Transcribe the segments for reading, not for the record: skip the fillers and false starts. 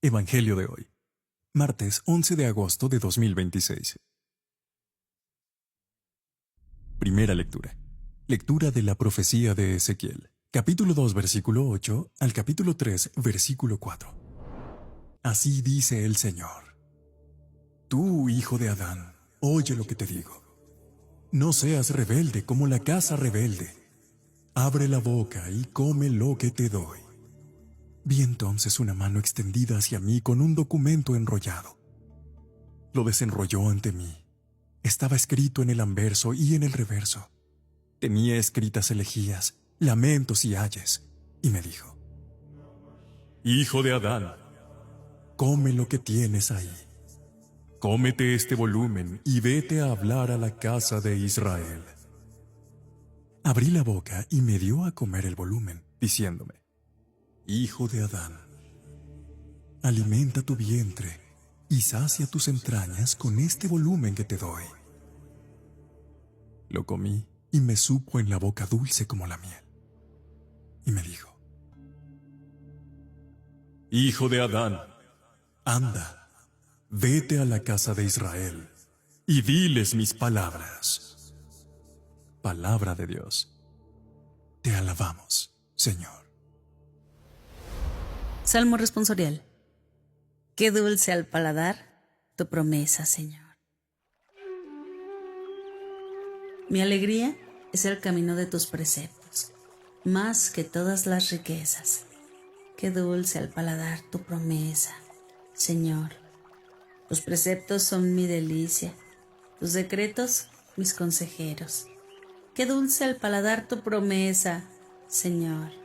Evangelio de hoy, martes 11 de agosto de 2026. Primera lectura. Lectura de la profecía de Ezequiel, capítulo 2, versículo 8 al capítulo 3, versículo 4. Así dice el Señor: Tú, hijo de Adán, oye lo que te digo. No seas rebelde como la casa rebelde. Abre la boca y come lo que te doy. Vi entonces una mano extendida hacia mí con un documento enrollado. Lo desenrolló ante mí. Estaba escrito en el anverso y en el reverso. Tenía escritas elegías, lamentos y ayes, y me dijo: Hijo de Adán, come lo que tienes ahí. Cómete este volumen y vete a hablar a la casa de Israel. Abrí la boca y me dio a comer el volumen, diciéndome: Hijo de Adán, alimenta tu vientre y sacia tus entrañas con este volumen que te doy. Lo comí y me supo en la boca dulce como la miel. Y me dijo: Hijo de Adán, anda, vete a la casa de Israel y diles mis palabras. Palabra de Dios. Te alabamos, Señor. Salmo responsorial. Qué dulce al paladar tu promesa, Señor. Mi alegría es el camino de tus preceptos, más que todas las riquezas. Qué dulce al paladar tu promesa, Señor. Tus preceptos son mi delicia, tus decretos mis consejeros. Qué dulce al paladar tu promesa, Señor.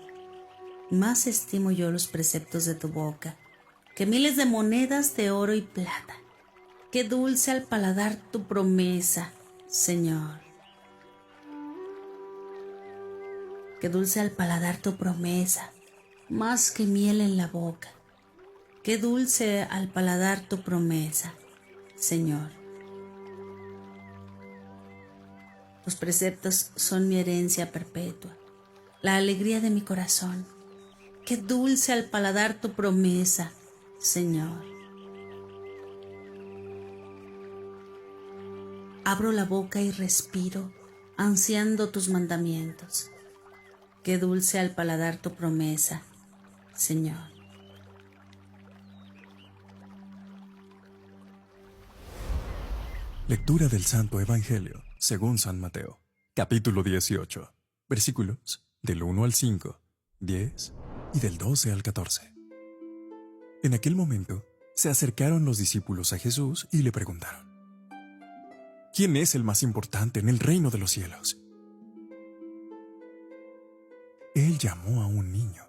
Más estimo yo los preceptos de tu boca que miles de monedas de oro y plata. Qué dulce al paladar tu promesa, Señor. Qué dulce al paladar tu promesa, más que miel en la boca. Qué dulce al paladar tu promesa, Señor. Tus preceptos son mi herencia perpetua, la alegría de mi corazón. Qué dulce al paladar tu promesa, Señor. Abro la boca y respiro, ansiando tus mandamientos. Qué dulce al paladar tu promesa, Señor. Lectura del Santo Evangelio, según San Mateo, capítulo 18, versículos del 1 al 5, 10 y del 12 al 14. En aquel momento, se acercaron los discípulos a Jesús y le preguntaron: ¿Quién es el más importante en el reino de los cielos? Él llamó a un niño,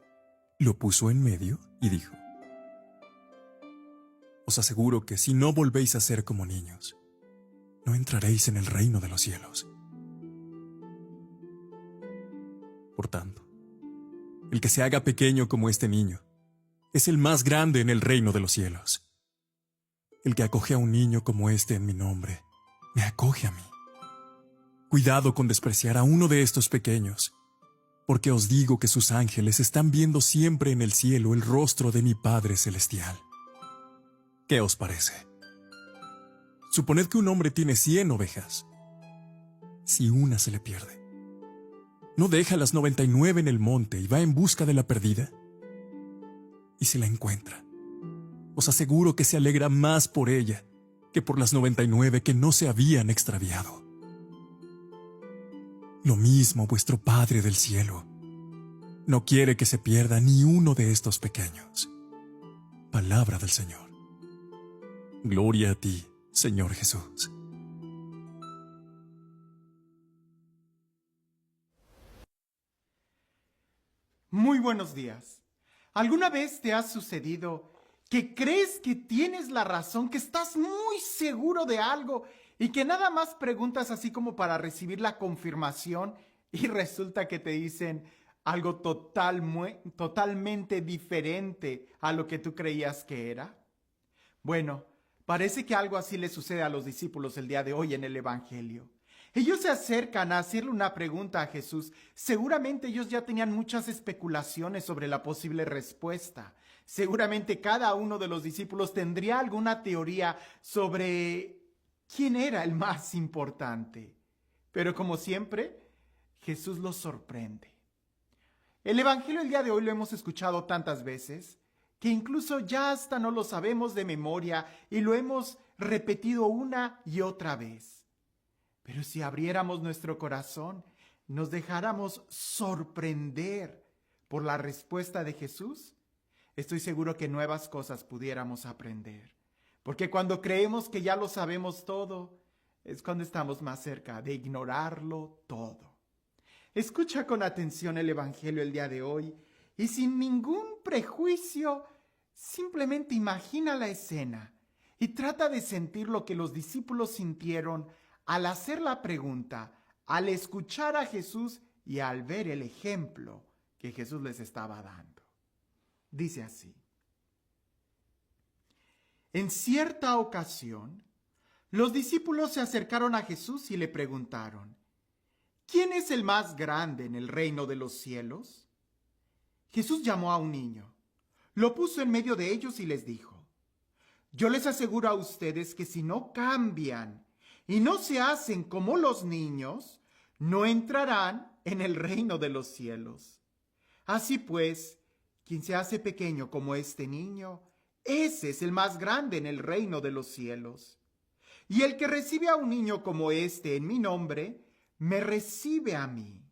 lo puso en medio y dijo: Os aseguro que si no volvéis a ser como niños, no entraréis en el reino de los cielos. Por tanto, el que se haga pequeño como este niño es el más grande en el reino de los cielos. El que acoge a un niño como este en mi nombre, me acoge a mí. Cuidado con despreciar a uno de estos pequeños, porque os digo que sus ángeles están viendo siempre en el cielo el rostro de mi Padre Celestial. ¿Qué os parece? Suponed que un hombre tiene 100 ovejas. Si una se le pierde, ¿no deja las 99 en el monte y va en busca de la perdida? Y si la encuentra, os aseguro que se alegra más por ella que por las 99 que no se habían extraviado. Lo mismo vuestro Padre del cielo no quiere que se pierda ni uno de estos pequeños. Palabra del Señor. Gloria a ti, Señor Jesús. Muy buenos días. ¿Alguna vez te ha sucedido que crees que tienes la razón, que estás muy seguro de algo y que nada más preguntas así como para recibir la confirmación y resulta que te dicen algo totalmente diferente a lo que tú creías que era? Bueno, parece que algo así le sucede a los discípulos el día de hoy en el Evangelio. Ellos se acercan a hacerle una pregunta a Jesús. Seguramente ellos ya tenían muchas especulaciones sobre la posible respuesta. Seguramente cada uno de los discípulos tendría alguna teoría sobre quién era el más importante. Pero como siempre, Jesús los sorprende. El Evangelio el día de hoy lo hemos escuchado tantas veces que incluso ya hasta no lo sabemos de memoria y lo hemos repetido una y otra vez. Pero si abriéramos nuestro corazón, nos dejáramos sorprender por la respuesta de Jesús, estoy seguro que nuevas cosas pudiéramos aprender. Porque cuando creemos que ya lo sabemos todo, es cuando estamos más cerca de ignorarlo todo. Escucha con atención el Evangelio el día de hoy y sin ningún prejuicio, simplemente imagina la escena y trata de sentir lo que los discípulos sintieron al hacer la pregunta, al escuchar a Jesús y al ver el ejemplo que Jesús les estaba dando. Dice así: en cierta ocasión, los discípulos se acercaron a Jesús y le preguntaron: ¿quién es el más grande en el reino de los cielos? Jesús llamó a un niño, lo puso en medio de ellos y les dijo: yo les aseguro a ustedes que si no cambian y no se hacen como los niños, no entrarán en el reino de los cielos. Así pues, quien se hace pequeño como este niño, ese es el más grande en el reino de los cielos. Y el que recibe a un niño como este en mi nombre, me recibe a mí.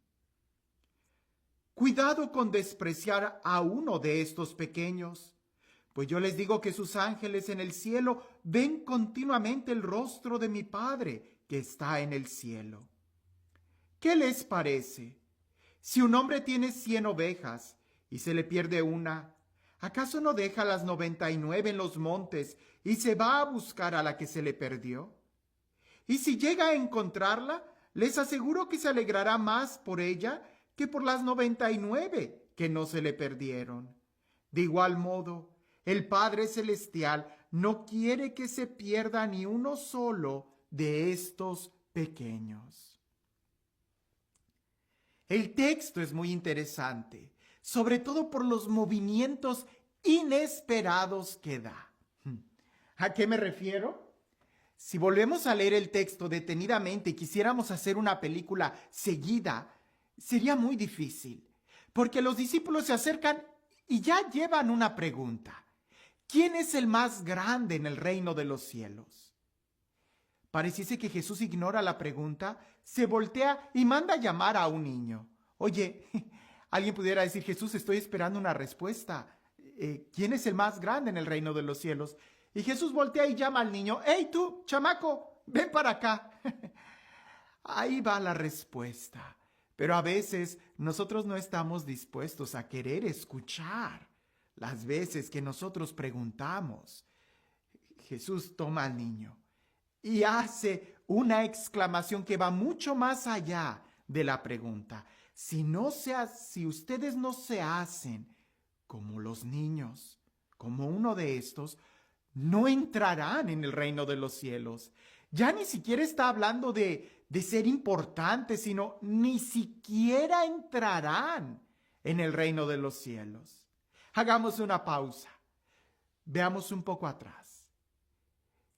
Cuidado con despreciar a uno de estos pequeños, pues yo les digo que sus ángeles en el cielo ven continuamente el rostro de mi Padre que está en el cielo. ¿Qué les parece? Si un hombre tiene 100 ovejas y se le pierde una, ¿acaso no deja las 99 en los montes y se va a buscar a la que se le perdió? Y si llega a encontrarla, les aseguro que se alegrará más por ella que por las 99 que no se le perdieron. De igual modo, el Padre Celestial no quiere que se pierda ni uno solo de estos pequeños. El texto es muy interesante, sobre todo por los movimientos inesperados que da. ¿A qué me refiero? Si volvemos a leer el texto detenidamente y quisiéramos hacer una película seguida, sería muy difícil, porque los discípulos se acercan y ya llevan una pregunta. ¿Quién es el más grande en el reino de los cielos? Pareciese que Jesús ignora la pregunta, se voltea y manda a llamar a un niño. Oye, alguien pudiera decir: Jesús, estoy esperando una respuesta. ¿Quién es el más grande en el reino de los cielos? Y Jesús voltea y llama al niño: ¡hey tú, chamaco, ven para acá! Ahí va la respuesta. Pero a veces nosotros no estamos dispuestos a querer escuchar las veces que nosotros preguntamos. Jesús toma al niño y hace una exclamación que va mucho más allá de la pregunta. Si ustedes no se hacen como los niños, como uno de estos, no entrarán en el reino de los cielos. Ya ni siquiera está hablando de ser importantes, sino ni siquiera entrarán en el reino de los cielos. Hagamos una pausa. Veamos un poco atrás.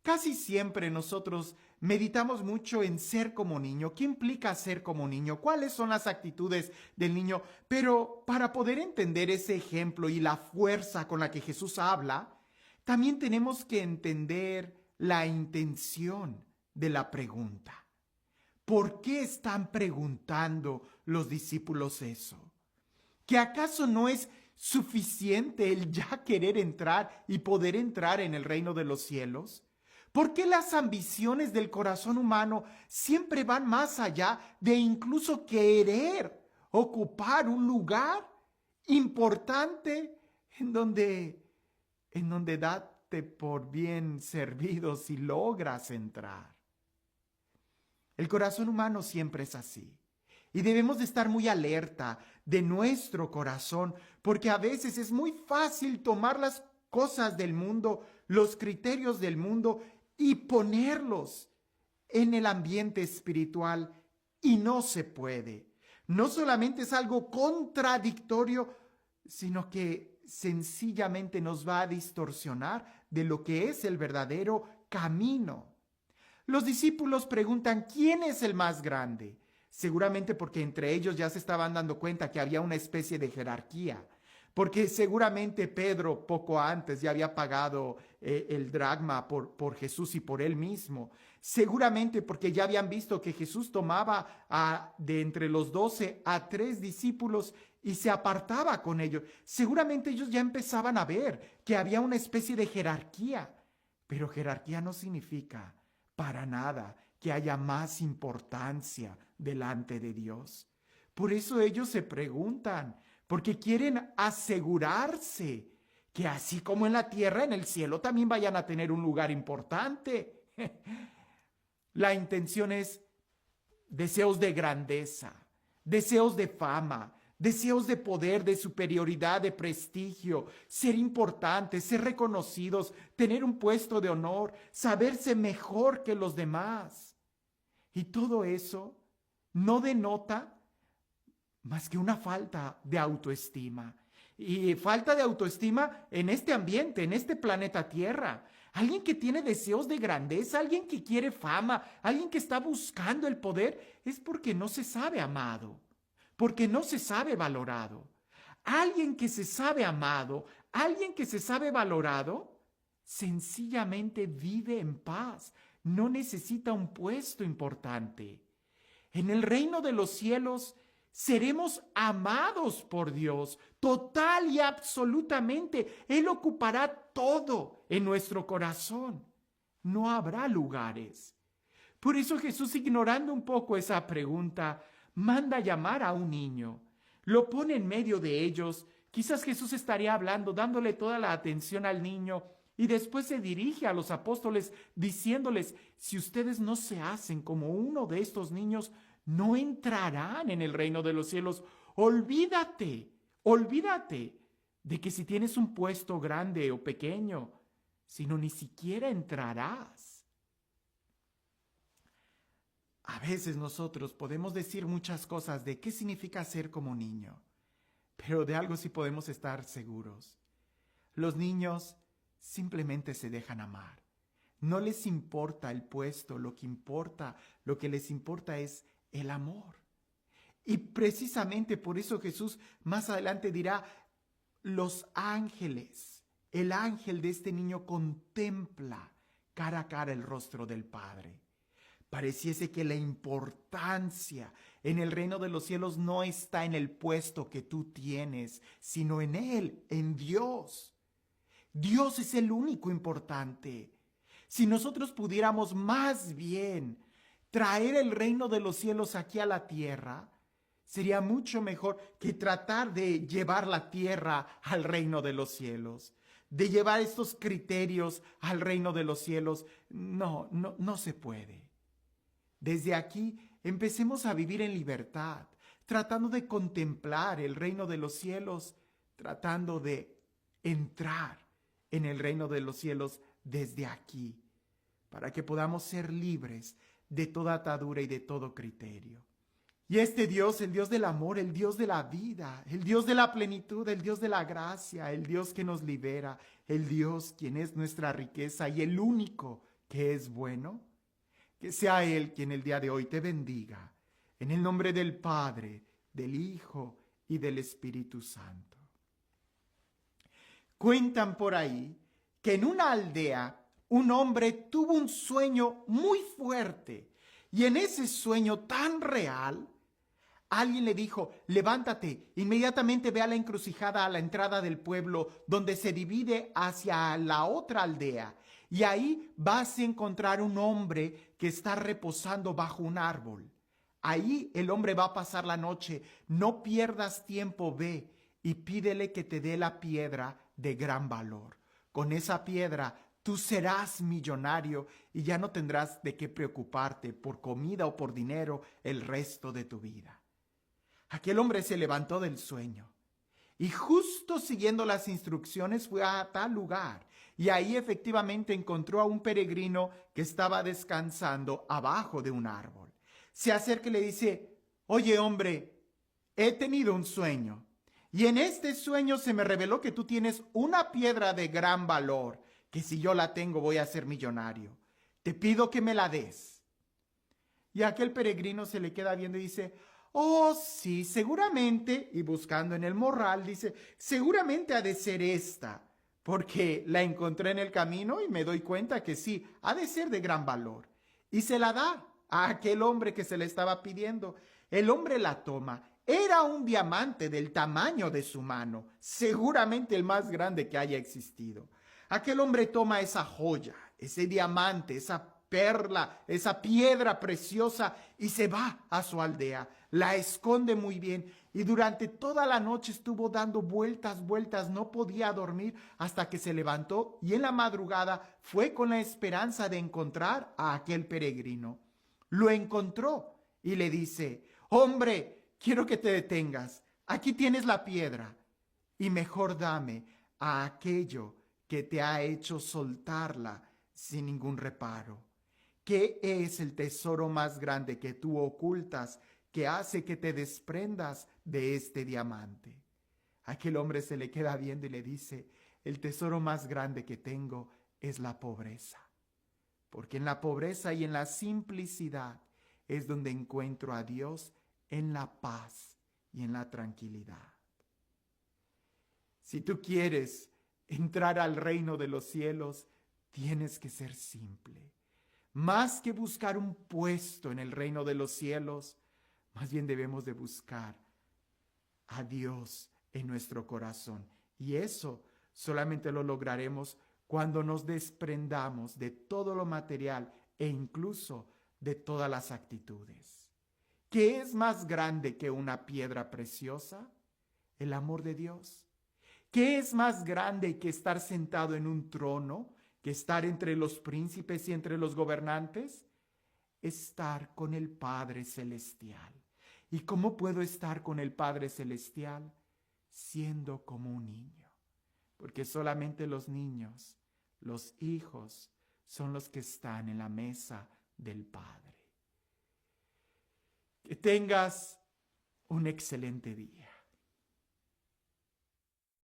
Casi siempre nosotros meditamos mucho en ser como niño. ¿Qué implica ser como niño? ¿Cuáles son las actitudes del niño? Pero para poder entender ese ejemplo y la fuerza con la que Jesús habla, también tenemos que entender la intención de la pregunta. ¿Por qué están preguntando los discípulos eso? ¿Que acaso no es suficiente el ya querer entrar y poder entrar en el reino de los cielos? ¿Por qué las ambiciones del corazón humano siempre van más allá de incluso querer ocupar un lugar importante en donde date por bien servido si logras entrar? El corazón humano siempre es así. Y debemos de estar muy alerta de nuestro corazón, porque a veces es muy fácil tomar las cosas del mundo, los criterios del mundo, y ponerlos en el ambiente espiritual, y no se puede. No solamente es algo contradictorio, sino que sencillamente nos va a distorsionar de lo que es el verdadero camino. Los discípulos preguntan, ¿quién es el más grande? Seguramente porque entre ellos ya se estaban dando cuenta que había una especie de jerarquía. Porque seguramente Pedro poco antes ya había pagado el dracma por Jesús y por él mismo. Seguramente porque ya habían visto que Jesús tomaba de entre los 12 a 3 discípulos y se apartaba con ellos. Seguramente ellos ya empezaban a ver que había una especie de jerarquía. Pero jerarquía no significa para nada que haya más importancia delante de Dios. Por eso ellos se preguntan, porque quieren asegurarse que así como en la tierra, en el cielo también vayan a tener un lugar importante. La intención es deseos de grandeza, deseos de fama, deseos de poder, de superioridad, de prestigio, ser importantes, ser reconocidos, tener un puesto de honor, saberse mejor que los demás. Y todo eso no denota más que una falta de autoestima. Y falta de autoestima en este ambiente, en este planeta Tierra. Alguien que tiene deseos de grandeza, alguien que quiere fama, alguien que está buscando el poder, es porque no se sabe amado, porque no se sabe valorado. Alguien que se sabe amado, alguien que se sabe valorado, sencillamente vive en paz, no necesita un puesto importante. En el reino de los cielos seremos amados por Dios, total y absolutamente. Él ocupará todo en nuestro corazón. No habrá lugares. Por eso Jesús, ignorando un poco esa pregunta, manda llamar a un niño. Lo pone en medio de ellos. Quizás Jesús estaría hablando, dándole toda la atención al niño, y después se dirige a los apóstoles diciéndoles, si ustedes no se hacen como uno de estos niños, no entrarán en el reino de los cielos. Olvídate de que si tienes un puesto grande o pequeño, sino ni siquiera entrarás. A veces nosotros podemos decir muchas cosas de qué significa ser como niño, pero de algo sí podemos estar seguros. Los niños simplemente se dejan amar. No les importa el puesto, lo que les importa es el amor. Y precisamente por eso Jesús más adelante dirá, los ángeles, el ángel de este niño contempla cara a cara el rostro del Padre. Pareciese que la importancia en el reino de los cielos no está en el puesto que tú tienes, sino en Él, en Dios. Dios es el único importante. Si nosotros pudiéramos más bien traer el reino de los cielos aquí a la tierra, sería mucho mejor que tratar de llevar la tierra al reino de los cielos, de llevar estos criterios al reino de los cielos. No se puede. Desde aquí empecemos a vivir en libertad, tratando de contemplar el reino de los cielos, tratando de entrar en el reino de los cielos desde aquí, para que podamos ser libres de toda atadura y de todo criterio. Y este Dios, el Dios del amor, el Dios de la vida, el Dios de la plenitud, el Dios de la gracia, el Dios que nos libera, el Dios quien es nuestra riqueza y el único que es bueno, que sea Él quien el día de hoy te bendiga, en el nombre del Padre, del Hijo y del Espíritu Santo. Cuentan por ahí que en una aldea un hombre tuvo un sueño muy fuerte y en ese sueño tan real, alguien le dijo, levántate, inmediatamente ve a la encrucijada a la entrada del pueblo donde se divide hacia la otra aldea y ahí vas a encontrar un hombre que está reposando bajo un árbol. Ahí el hombre va a pasar la noche, no pierdas tiempo, ve y pídele que te dé la piedra de gran valor. Con esa piedra tú serás millonario y ya no tendrás de qué preocuparte por comida o por dinero el resto de tu vida. Aquel hombre se levantó del sueño y justo siguiendo las instrucciones fue a tal lugar y ahí efectivamente encontró a un peregrino que estaba descansando abajo de un árbol. Se acerca y le dice, oye hombre, he tenido un sueño Y en este sueño se me reveló que tú tienes una piedra de gran valor, que si yo la tengo voy a ser millonario. Te pido que me la des. Y aquel peregrino se le queda viendo y dice, oh sí, seguramente, y buscando en el morral, dice, seguramente ha de ser esta, porque la encontré en el camino y me doy cuenta que sí, ha de ser de gran valor. Y se la da a aquel hombre que se le estaba pidiendo. El hombre la toma. Era un diamante del tamaño de su mano, seguramente el más grande que haya existido. Aquel hombre toma esa joya, ese diamante, esa perla, esa piedra preciosa y se va a su aldea. La esconde muy bien y durante toda la noche estuvo dando vueltas, no podía dormir hasta que se levantó y en la madrugada fue con la esperanza de encontrar a aquel peregrino. Lo encontró y le dice, hombre, quiero que te detengas. Aquí tienes la piedra y mejor dame a aquello que te ha hecho soltarla sin ningún reparo. ¿Qué es el tesoro más grande que tú ocultas que hace que te desprendas de este diamante? Aquel hombre se le queda viendo y le dice, el tesoro más grande que tengo es la pobreza, porque en la pobreza y en la simplicidad es donde encuentro a Dios en la paz y en la tranquilidad. Si tú quieres entrar al reino de los cielos, tienes que ser simple. Más que buscar un puesto en el reino de los cielos, más bien debemos de buscar a Dios en nuestro corazón. Y eso solamente lo lograremos cuando nos desprendamos de todo lo material e incluso de todas las actitudes. ¿Qué es más grande que una piedra preciosa? El amor de Dios. ¿Qué es más grande que estar sentado en un trono, que estar entre los príncipes y entre los gobernantes? Estar con el Padre Celestial. ¿Y cómo puedo estar con el Padre Celestial? Siendo como un niño. Porque solamente los niños, los hijos, son los que están en la mesa del Padre. Que tengas un excelente día.